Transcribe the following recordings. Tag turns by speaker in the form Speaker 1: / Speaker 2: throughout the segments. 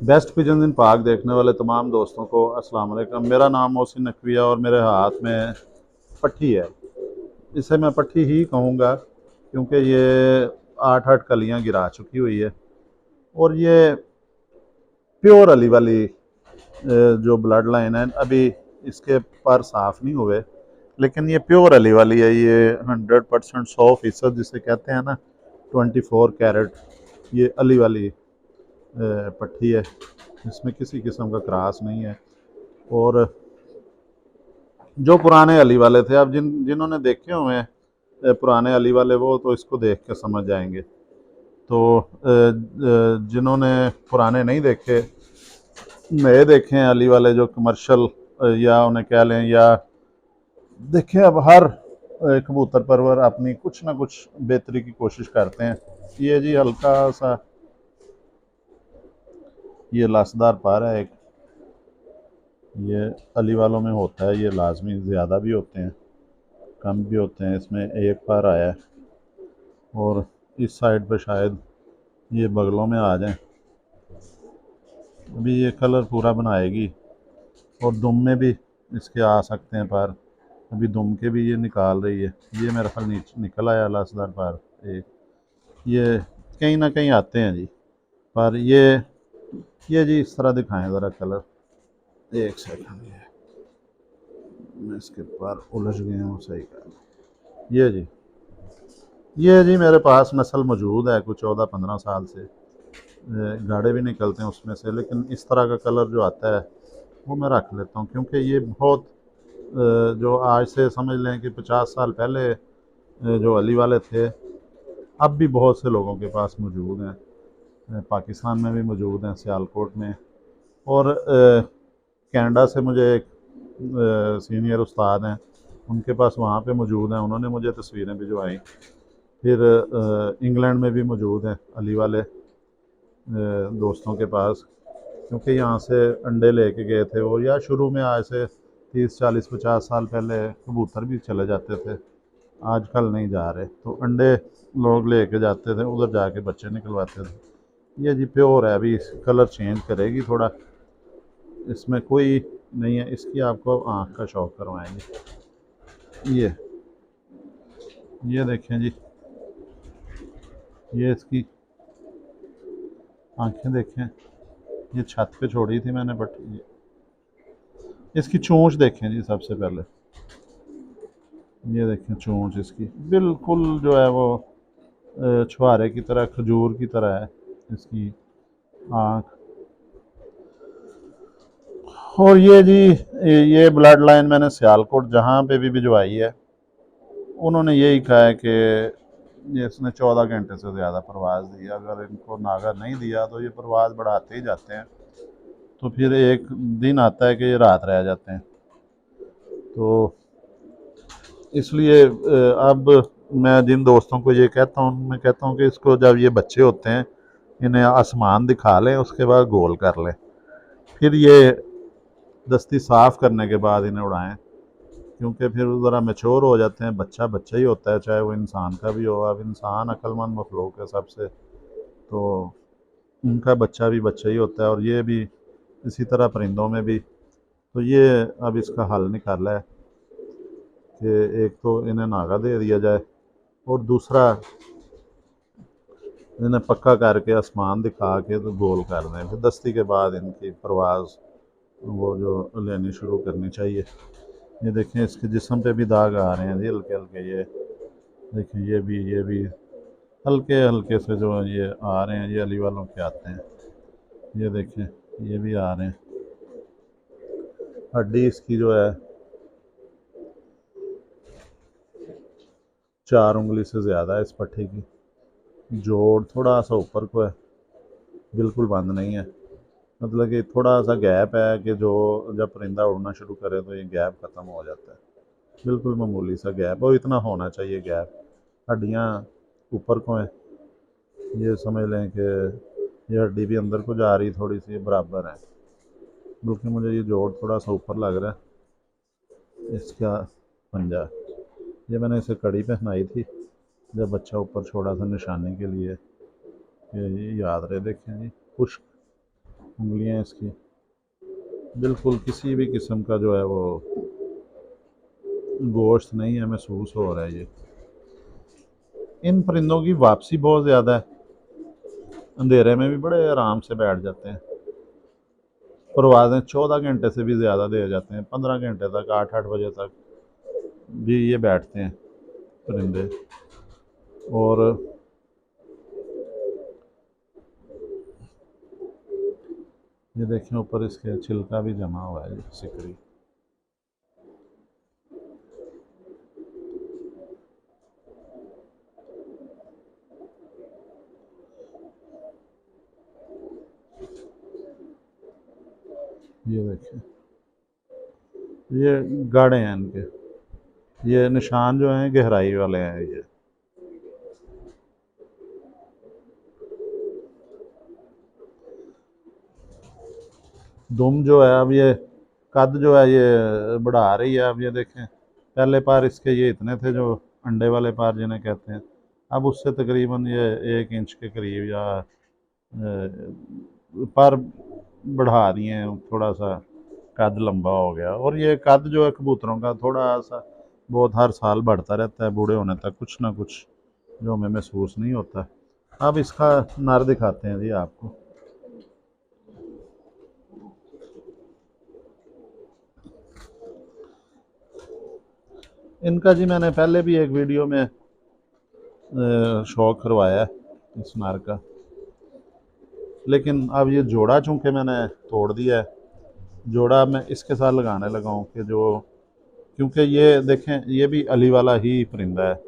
Speaker 1: Best pigeon इन park देखने वाले तमाम दोस्तों को अस्सलाम वालेकुम। मेरा नाम मोहसिन नकवी है और मेरे हाथ में पट्टी है। इसे मैं पट्टी ही कहूँगा क्योंकि ये 8-8 कलियाँ गिरा चुकी हुई है और ये प्योर अली वाली जो ब्लड लाइन है। अभी इसके पर साफ नहीं हुए, लेकिन ये प्योर अली वाली है। ये 100%, 100% जिसे कहते हैं ना, 24 कैरेट, ये अली वाली पट्टी है। इसमें किसी किस्म का क्रास नहीं है। और जो पुराने अली वाले थे, अब जिन्होंने देखे हुए हैं पुराने अली वाले, वो तो इसको देख के समझ जाएंगे। तो जिन्होंने पुराने नहीं देखे, नए देखे हैं अली वाले जो कमर्शियल या उन्हें कह लें, या देखें, अब हर कबूतर परवर अपनी कुछ ना कुछ बेहतरी की कोशिश करते हैं। ये जी हल्का सा ये लासदार पर है एक, ये अली वालों में होता है, ये लाजमी ज़्यादा भी होते हैं कम भी होते हैं। इसमें एक पर आया है और इस साइड पे शायद ये बगलों में आ जाएं। अभी ये कलर पूरा बनाएगी और दुम में भी इसके आ सकते हैं पर। अभी दुम के भी ये निकाल रही है। ये मेरा ख्याल निकल आया लासदार पर एक। ये कहीं ना कहीं आते हैं जी। पर ये जी इस तरह दिखाएं ज़रा कलर। एक सेकंड, ये मैं इसके पर उलझ गया हूँ, सही कर। ये जी मेरे पास नस्ल मौजूद है कुछ 14-15 साल से। गाड़े भी निकलते हैं उसमें से, लेकिन इस तरह का कलर जो आता है वो मैं रख लेता हूँ क्योंकि ये बहुत जो आज से समझ लें कि 50 साल पहले जो अली वाले थे, अब भी बहुत से लोगों के पास मौजूद हैं। पाकिस्तान में भी मौजूद हैं, सियालकोट में। और कनाडा से मुझे एक सीनियर उस्ताद हैं, उनके पास वहाँ पे मौजूद हैं, उन्होंने मुझे तस्वीरें भिजवाई। फिर इंग्लैंड में भी मौजूद हैं अली वाले दोस्तों के पास, क्योंकि यहाँ से अंडे लेके गए थे वो, या शुरू में आज से 30-40-50 साल पहले कबूतर भी चले जाते थे, आजकल नहीं जा रहे। तो अंडे लोग लेके जाते थे, उधर जाके बच्चे निकलवाते थे। ये जी प्योर है। अभी कलर चेंज करेगी थोड़ा, इसमें कोई नहीं है। इसकी आपको आँख का शौक करवाएंगे। ये ये देखें जी, ये इसकी आंखें देखें। ये छत पे छोड़ी थी मैंने, बट इसकी चोंच देखें जी सबसे पहले। ये देखें चोंच इसकी, बिल्कुल जो है वो छुहारे की तरह, खजूर की तरह है इसकी आँख। और ये जी ये ब्लड लाइन मैंने सियालकोट जहाँ पे भी भिजवाई है, उन्होंने यही कहा है कि ये इसने 14 घंटे से ज़्यादा प्रवास दिया। अगर इनको नागा नहीं दिया तो ये प्रवास बढ़ाते ही जाते हैं। तो फिर एक दिन आता है कि ये रात रह जाते हैं। तो इसलिए अब मैं जिन दोस्तों को ये कहता हूँ, मैं कहता हूँ कि इसको जब ये बच्चे होते हैं, इन्हें आसमान दिखा लें, उसके बाद गोल कर लें, फिर ये दस्ती साफ़ करने के बाद इन्हें उड़ाएं। क्योंकि फिर वो ज़रा मैच्योर हो जाते हैं। बच्चा बच्चा ही होता है, चाहे वो इंसान का भी हो। अब इंसान अक्लमंद मखलूक है सबसे, तो उनका बच्चा भी बच्चा ही होता है, और ये भी इसी तरह परिंदों में भी। तो ये अब इसका हल निकाला है कि एक तो इन्हें नागा दे दिया जाए, और दूसरा इन्हें पक्का करके आसमान दिखा के तो गोल कर दें। फिर दस्ती के बाद इनकी परवाज़ वो जो लेनी शुरू करनी चाहिए। ये देखें, इसके जिस्म पे भी दाग आ रहे हैं जी, हल्के हल्के। ये देखें, ये भी हल्के हल्के से जो ये आ रहे हैं, ये अली वालों के आते हैं। ये देखें, ये भी आ रहे हैं। हड्डी इसकी जो है 4 उंगली से ज़्यादा है इस पट्टी की। जोड़ थोड़ा सा ऊपर को है, बिल्कुल बंद नहीं है। मतलब कि थोड़ा सा गैप है कि जो जब परिंदा उड़ना शुरू करे तो ये गैप ख़त्म हो जाता है। बिल्कुल मामूली सा गैप, और इतना होना चाहिए गैप। हड्डियाँ ऊपर को हैं, ये समझ लें कि ये हड्डी भी अंदर को जा रही, थोड़ी सी बराबर है। बल्कि मुझे ये जोड़ थोड़ा सा ऊपर लग रहा है इसका पंजा। ये मैंने इसे कड़ी पहनाई थी जब बच्चा ऊपर छोड़ा था, निशानी के लिए। ये याद रहे। देखें जी, खुश्क उंगलियां इसकी बिल्कुल किसी भी किस्म का जो है वो गोश्त नहीं है, महसूस हो रहा है। ये इन परिंदों की वापसी बहुत ज़्यादा है, अंधेरे में भी बड़े आराम से बैठ जाते हैं। परवाज़ें 14 घंटे से भी ज़्यादा दे जाते हैं, 15 घंटे तक, 8-8 बजे तक भी ये बैठते हैं परिंदे। और ये देखें ऊपर इसके छिलका भी जमा हुआ है, सिकड़ी। ये देखें, ये गाढ़े हैं इनके, ये निशान जो हैं गहराई वाले हैं। ये दुम जो है अब ये कद जो है ये बढ़ा रही है। अब ये देखें, पहले पार इसके ये इतने थे जो अंडे वाले पार जिन्हें कहते हैं, अब उससे तकरीबन ये 1 इंच के करीब या पार बढ़ा दिए हैं। थोड़ा सा कद लंबा हो गया, और ये कद जो है कबूतरों का थोड़ा सा बहुत हर साल बढ़ता रहता है, बूढ़े होने तक कुछ ना कुछ जो हमें महसूस नहीं होता। अब इसका नर दिखाते हैं जी आपको। इनका जी मैंने पहले भी एक वीडियो में शौक करवाया है इस नर का, लेकिन अब ये जोड़ा चूँकि मैंने तोड़ दिया है, जोड़ा मैं इसके साथ लगाने लगा हूँ कि जो, क्योंकि ये देखें ये भी अली वाला ही परिंदा है,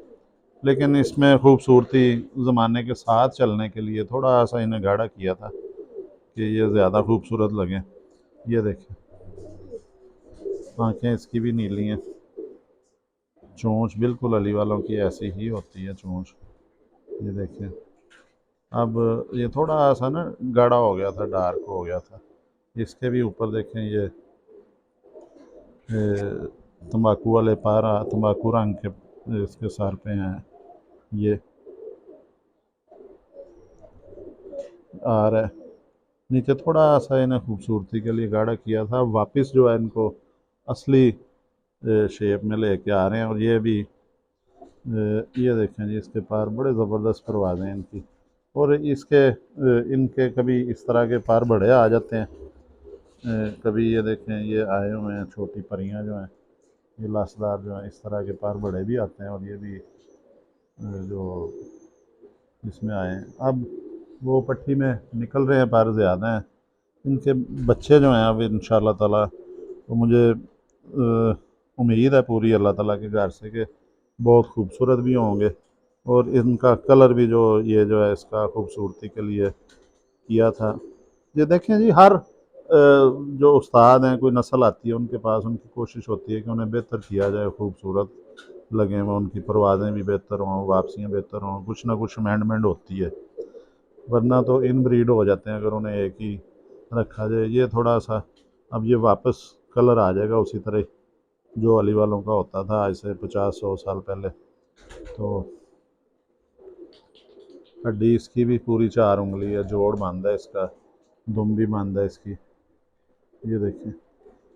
Speaker 1: लेकिन इसमें खूबसूरती ज़माने के साथ चलने के लिए थोड़ा सा इन्हें गाढ़ा किया था कि ये ज़्यादा खूबसूरत लगे। ये देखें, आँखें इसकी भी नीली हैं, चोंच बिल्कुल अली वालों की ऐसी ही होती है चोंच। ये देखें, अब ये थोड़ा सा ना गाढ़ा हो गया था, डार्क हो गया था। इसके भी ऊपर देखें ये तंबाकू वाले पारा, तंबाकू रंग के इसके सर पे हैं ये आ रहा है। नीचे थोड़ा सा इन्हें खूबसूरती के लिए गाढ़ा किया था, वापस जो है इनको असली शेप में लेके आ रहे हैं। और ये भी ये देखें जी, इसके पार बड़े ज़बरदस्त परवाज़ें हैं इनकी। और इसके इनके कभी इस तरह के पार बड़े आ जाते हैं, कभी ये देखें ये आए हुए हैं छोटी परियां जो हैं, ये लाशदार जो हैं, इस तरह के पार बड़े भी आते हैं। और ये भी जो इसमें आए हैं, अब वो पट्टी में निकल रहे हैं, पार ज़्यादा हैं। इनके बच्चे जो हैं अब इंशाल्लाह ताला, तो मुझे उम्मीद है पूरी अल्लाह ताला के घर से कि बहुत खूबसूरत भी होंगे। और इनका कलर भी जो ये जो है इसका खूबसूरती के लिए किया था। ये देखें जी, हर जो उस्ताद हैं, कोई नस्ल आती है उनके पास, उनकी कोशिश होती है कि उन्हें बेहतर किया जाए, खूबसूरत लगे वो, उनकी परवाज़ें भी बेहतर हों, वापसियाँ बेहतर हों, कुछ ना कुछ अमेंडमेंट होती है, वरना तो इन ब्रीड हो जाते हैं अगर उन्हें एक ही रखा जाए। ये थोड़ा सा अब ये वापस कलर आ जाएगा उसी तरह जो अली वालों का होता था आज से 50-100 साल पहले। तो हड्डी इसकी भी पूरी 4 उंगली है, जोड़ बंद है इसका, दुम भी बंद है इसकी। ये देखें,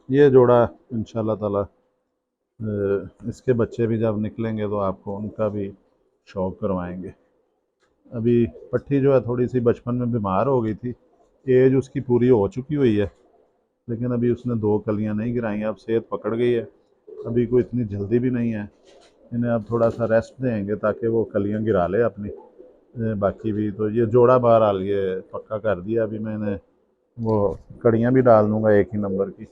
Speaker 1: ये जोड़ा इंशाल्लाह ताला इसके बच्चे भी जब निकलेंगे तो आपको उनका भी शौक करवाएंगे। अभी पट्टी जो है थोड़ी सी बचपन में बीमार हो गई थी, एज उसकी पूरी हो चुकी हुई है, लेकिन अभी उसने 2 कलियां नहीं गिराई, अब सेहत पकड़ गई है, अभी कोई इतनी जल्दी भी नहीं है। इन्हें अब थोड़ा सा रेस्ट देंगे ताकि वो कलियां गिरा ले अपनी। बाकी भी तो ये जोड़ा बहरहाल ये पक्का कर दिया, अभी मैंने वो कड़ियाँ भी डाल दूँगा एक ही नंबर की,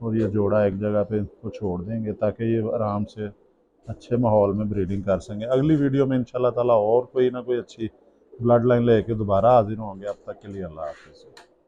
Speaker 1: और ये जोड़ा एक जगह पे इसको छोड़ देंगे ताकि ये आराम से अच्छे माहौल में ब्रीडिंग कर सकें। अगली वीडियो में इंशाल्लाह ताला और कोई ना कोई अच्छी ब्लड लाइन लेके दोबारा हाजिर होंगे। अब तक के लिए अल्लाह हाफिज़।